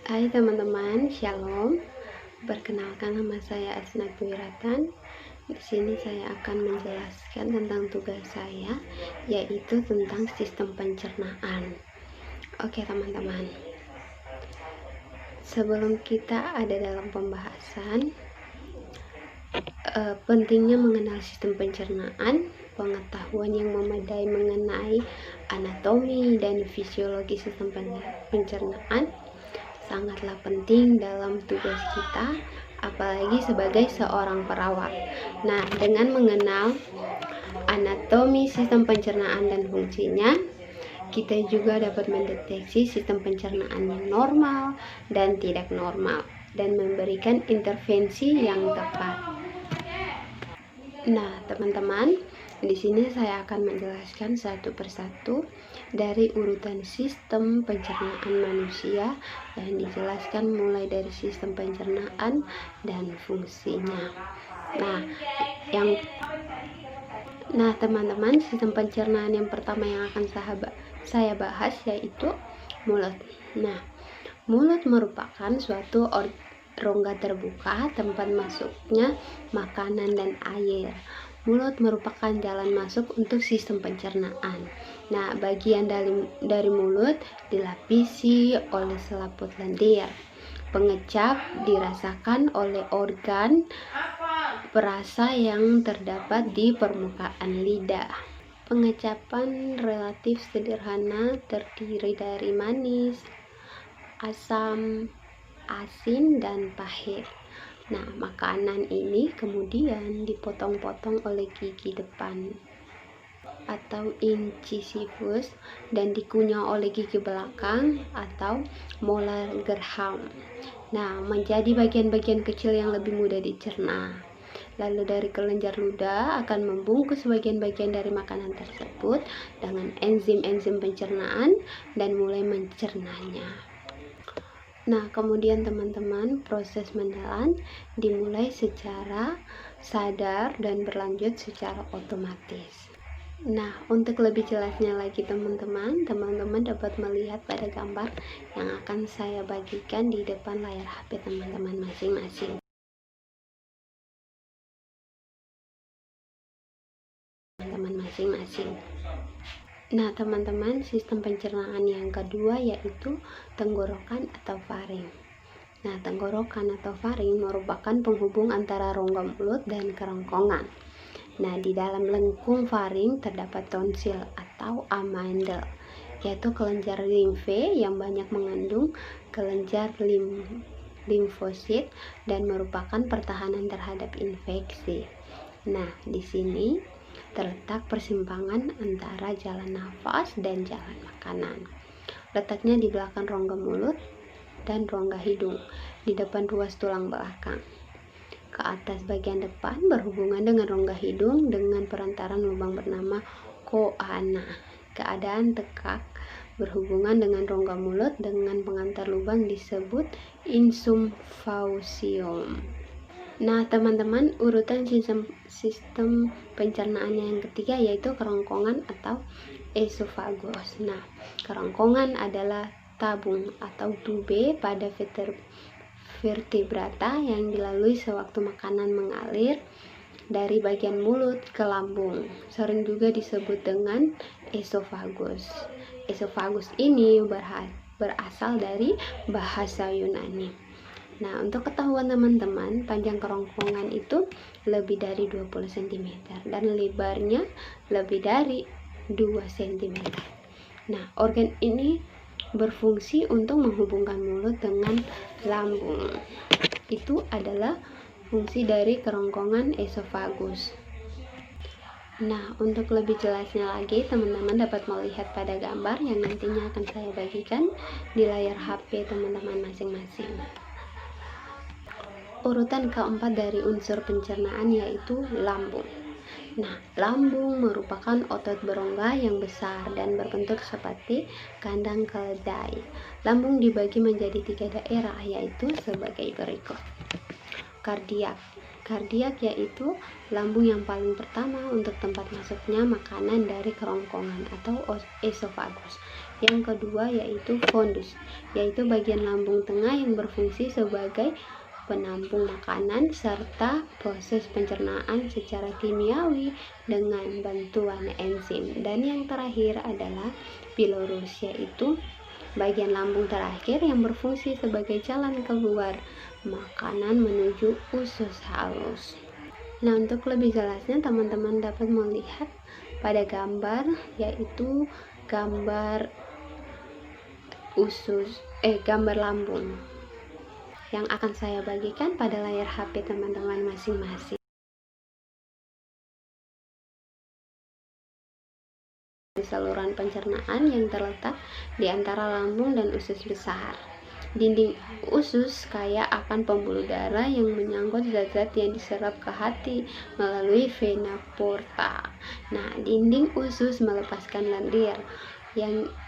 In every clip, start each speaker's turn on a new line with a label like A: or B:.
A: Hai teman-teman, Shalom. Perkenalkan, nama saya Asnat Wiratan. Di sini saya akan menjelaskan tentang tugas saya, yaitu tentang sistem pencernaan. Oke teman-teman, sebelum kita ada dalam pembahasan, pentingnya mengenal sistem pencernaan, pengetahuan yang memadai mengenai anatomi dan fisiologi sistem pencernaan sangatlah penting dalam tugas kita, apalagi sebagai seorang perawat. Nah, dengan mengenal anatomi sistem pencernaan dan fungsinya, kita juga dapat mendeteksi sistem pencernaan yang normal dan tidak normal dan memberikan intervensi yang tepat. Nah, teman-teman, di sini saya akan menjelaskan satu persatu dari urutan sistem pencernaan manusia dan dijelaskan mulai dari sistem pencernaan dan fungsinya. Nah, teman-teman, sistem pencernaan yang pertama yang akan saya bahas yaitu mulut. Nah, mulut merupakan suatu rongga terbuka tempat masuknya makanan dan air. Mulut merupakan jalan masuk untuk sistem pencernaan. Nah, bagian dari mulut dilapisi oleh selaput lendir. Pengecap dirasakan oleh organ perasa yang terdapat di permukaan lidah. Pengecapan relatif sederhana terdiri dari manis, asam, asin, dan pahit. Nah, makanan ini kemudian dipotong-potong oleh gigi depan atau incisivus dan dikunyah oleh gigi belakang atau molar geraham. Nah, menjadi bagian-bagian kecil yang lebih mudah dicerna. Lalu dari kelenjar ludah akan membungkus bagian-bagian dari makanan tersebut dengan enzim-enzim pencernaan dan mulai mencernanya. Nah, kemudian teman-teman, proses menelan dimulai secara sadar dan berlanjut secara otomatis. Nah, untuk lebih jelasnya lagi teman-teman dapat melihat pada gambar yang akan saya bagikan di depan layar HP teman-teman masing-masing. Nah, teman-teman, sistem pencernaan yang kedua yaitu tenggorokan atau faring. Nah, tenggorokan atau faring merupakan penghubung antara rongga mulut dan kerongkongan. Nah, di dalam lengkung faring terdapat tonsil atau amandel, yaitu kelenjar limfe yang banyak mengandung kelenjar limfosit dan merupakan pertahanan terhadap infeksi. Nah, di sini terletak persimpangan antara jalan nafas dan jalan makanan. Letaknya di belakang rongga mulut dan rongga hidung, di depan ruas tulang belakang. Ke atas bagian depan berhubungan dengan rongga hidung dengan perantaran lubang bernama coana. Keadaan tekak berhubungan dengan rongga mulut dengan pengantar lubang disebut insumfausium. Nah, teman-teman, urutan sistem pencernaan yang ketiga yaitu kerongkongan atau esofagus. Nah, kerongkongan adalah tabung atau tube pada vertebrata yang dilalui sewaktu makanan mengalir dari bagian mulut ke lambung. Sering juga disebut dengan esofagus. Esofagus ini berasal dari bahasa Yunani. Nah, untuk ketahuan teman-teman, panjang kerongkongan itu lebih dari 20 cm dan lebarnya lebih dari 2 cm. Nah, organ ini berfungsi untuk menghubungkan mulut dengan lambung. Itu adalah fungsi dari kerongkongan esofagus. Nah, untuk lebih jelasnya lagi, teman-teman dapat melihat pada gambar yang nantinya akan saya bagikan di layar HP teman-teman masing-masing. Urutan keempat dari unsur pencernaan yaitu lambung. Nah, lambung merupakan otot berongga yang besar dan berbentuk seperti kandang keledai. Lambung dibagi menjadi 3 daerah yaitu sebagai berikut. Kardiak. Kardiak yaitu lambung yang paling pertama untuk tempat masuknya makanan dari kerongkongan atau esofagus. Yang kedua yaitu fundus, yaitu bagian lambung tengah yang berfungsi sebagai penampung makanan serta proses pencernaan secara kimiawi dengan bantuan enzim. Dan yang terakhir adalah pylorus, yaitu bagian lambung terakhir yang berfungsi sebagai jalan keluar makanan menuju usus halus. Nah, untuk lebih jelasnya teman-teman dapat melihat pada gambar, yaitu gambar gambar lambung yang akan saya bagikan pada layar HP teman-teman masing-masing. Saluran pencernaan yang terletak di antara lambung dan usus besar. Dinding usus kaya akan pembuluh darah yang menyangkut zat-zat yang diserap ke hati melalui vena porta. Nah, dinding usus melepaskan lendir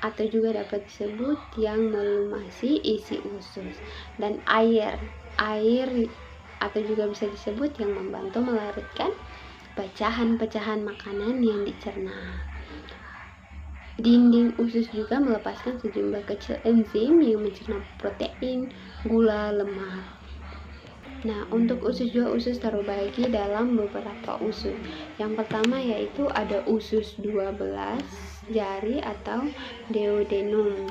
A: atau juga dapat disebut yang melumasi isi usus, dan air atau juga bisa disebut yang membantu melarutkan pecahan-pecahan makanan yang dicerna. Dinding usus juga melepaskan sejumlah kecil enzim yang mencerna protein, gula, lemak. Nah, untuk usus juga usus terbagi dalam beberapa usus. Yang pertama yaitu ada usus 12 jari atau duodenum.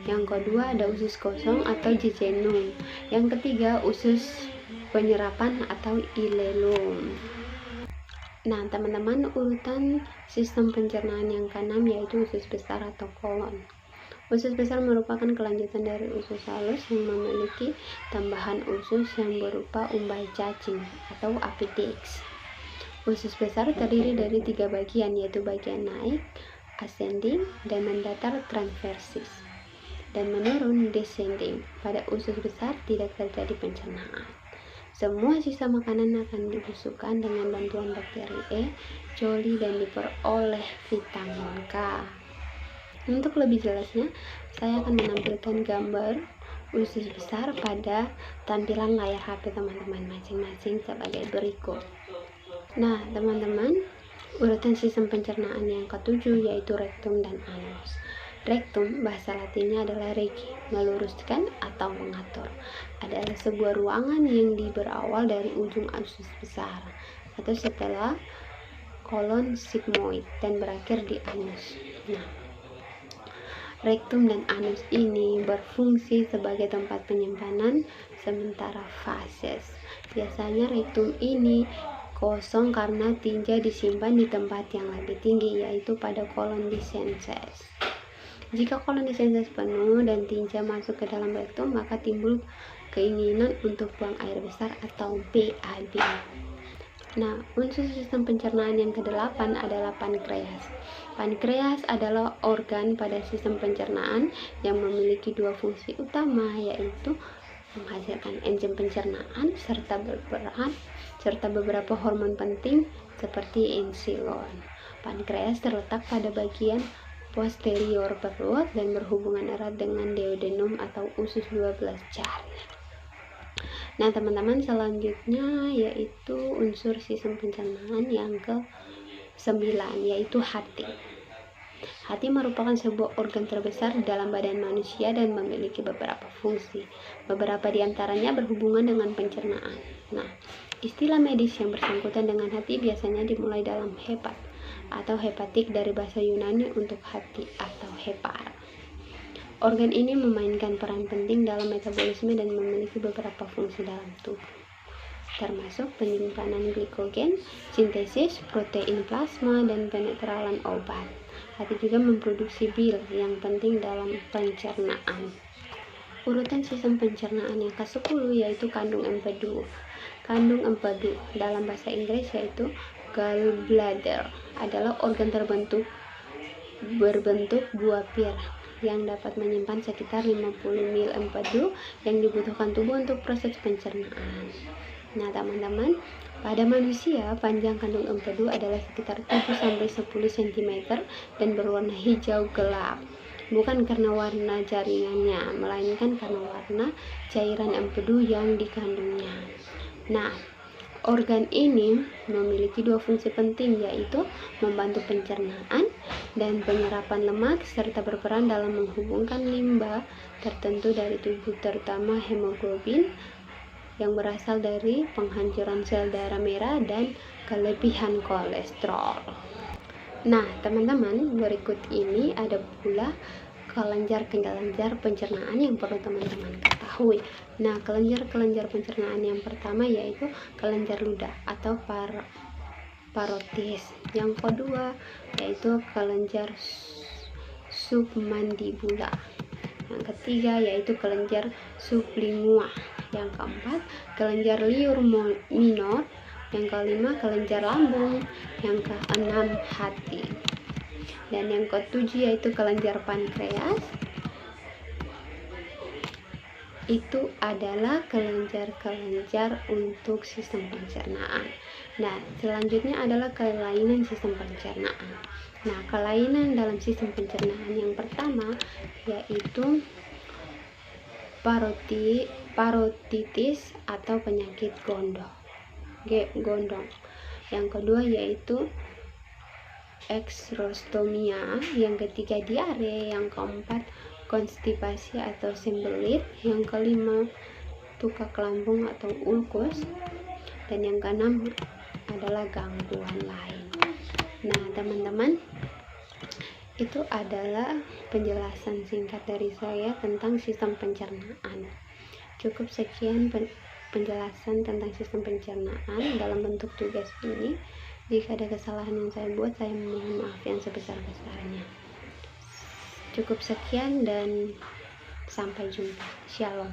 A: Yang kedua ada usus kosong atau jejunum. Yang ketiga usus penyerapan atau ileum. Nah, teman-teman, urutan sistem pencernaan yang keenam yaitu usus besar atau kolon. Usus besar merupakan kelanjutan dari usus halus yang memiliki tambahan usus yang berupa umbai cacing atau appendix. Usus besar terdiri dari 3 bagian, yaitu bagian naik, ascending, dan mendatar transversus, dan menurun descending. Pada usus besar tidak terjadi pencernaan. Semua sisa makanan akan dibusukkan dengan bantuan bakteri E. coli dan diperoleh vitamin K. Untuk lebih jelasnya, saya akan menampilkan gambar usus besar pada tampilan layar HP teman-teman masing-masing sebagai berikut. Nah, teman-teman, urutan sistem pencernaan yang ketujuh yaitu rektum dan anus. Rektum, bahasa latinnya adalah regi, meluruskan atau mengatur. Adalah sebuah ruangan yang berawal dari ujung usus besar atau setelah kolon sigmoid dan berakhir di anus. Nah, rektum dan anus ini berfungsi sebagai tempat penyimpanan sementara fases. Biasanya rektum ini kosong karena tinja disimpan di tempat yang lebih tinggi, yaitu pada kolon descensus. Jika kolon descensus penuh dan tinja masuk ke dalam rektum, maka timbul keinginan untuk buang air besar atau BAB. Nah, unsur sistem pencernaan yang ke-8 adalah pankreas. Pankreas adalah organ pada sistem pencernaan yang memiliki 2 fungsi utama, yaitu menghasilkan enzim pencernaan serta beberapa hormon penting seperti insulin. Pankreas terletak pada bagian posterior perut dan berhubungan erat dengan duodenum atau usus 12 jari. Nah, teman-teman, selanjutnya yaitu unsur sistem pencernaan yang ke-9 yaitu hati. Hati merupakan sebuah organ terbesar dalam badan manusia dan memiliki beberapa fungsi. Beberapa di antaranya berhubungan dengan pencernaan. Nah, istilah medis yang bersangkutan dengan hati biasanya dimulai dalam hepat atau hepatik dari bahasa Yunani untuk hati atau hepar. Organ ini memainkan peran penting dalam metabolisme dan memiliki beberapa fungsi dalam tubuh, termasuk penyimpanan glikogen, sintesis protein plasma, dan penetralan obat. Hati juga memproduksi bile yang penting dalam pencernaan. Urutan sistem pencernaan yang ke-10 yaitu kandung empedu. Kandung empedu dalam bahasa Inggris yaitu gallbladder adalah organ berbentuk buah-pir yang dapat menyimpan sekitar 50 ml empedu yang dibutuhkan tubuh untuk proses pencernaan. Nah, teman-teman, pada manusia panjang kandung empedu adalah sekitar 7-10 cm dan berwarna hijau gelap. Bukan karena warna jaringannya, melainkan karena warna cairan empedu yang dikandungnya. Nah, Organ ini memiliki dua fungsi penting, yaitu membantu pencernaan dan penyerapan lemak, serta berperan dalam menghubungkan limbah tertentu dari tubuh, terutama hemoglobin yang berasal dari penghancuran sel darah merah dan kelebihan kolesterol. Nah, teman-teman, berikut ini ada pula kelenjar-kelenjar pencernaan yang perlu teman-teman ketahui. Nah, kelenjar-kelenjar pencernaan yang pertama yaitu kelenjar ludah atau parotis. Yang kedua yaitu kelenjar submandibula. Yang ketiga yaitu kelenjar sublingual. Yang keempat, kelenjar liur minor. Yang kelima, kelenjar lambung. Yang keenam, hati. Dan yang ketujuh yaitu kelenjar pankreas. Itu adalah kelenjar-kelenjar untuk sistem pencernaan. Nah, selanjutnya adalah kelainan sistem pencernaan. Nah, kelainan dalam sistem pencernaan yang pertama yaitu parotitis atau penyakit gondong. Yang kedua yaitu exrostomia, yang ketiga diare, yang keempat konstipasi atau sembelit, yang kelima tukak lambung atau ulkus, dan yang keenam adalah gangguan lain. Nah, teman-teman, itu adalah penjelasan singkat dari saya tentang sistem pencernaan. Cukup sekian penjelasan tentang sistem pencernaan dalam bentuk tugas ini. Jika ada kesalahan yang saya buat, saya mohon maaf yang sebesar-besarnya. Cukup sekian dan sampai jumpa. Shalom.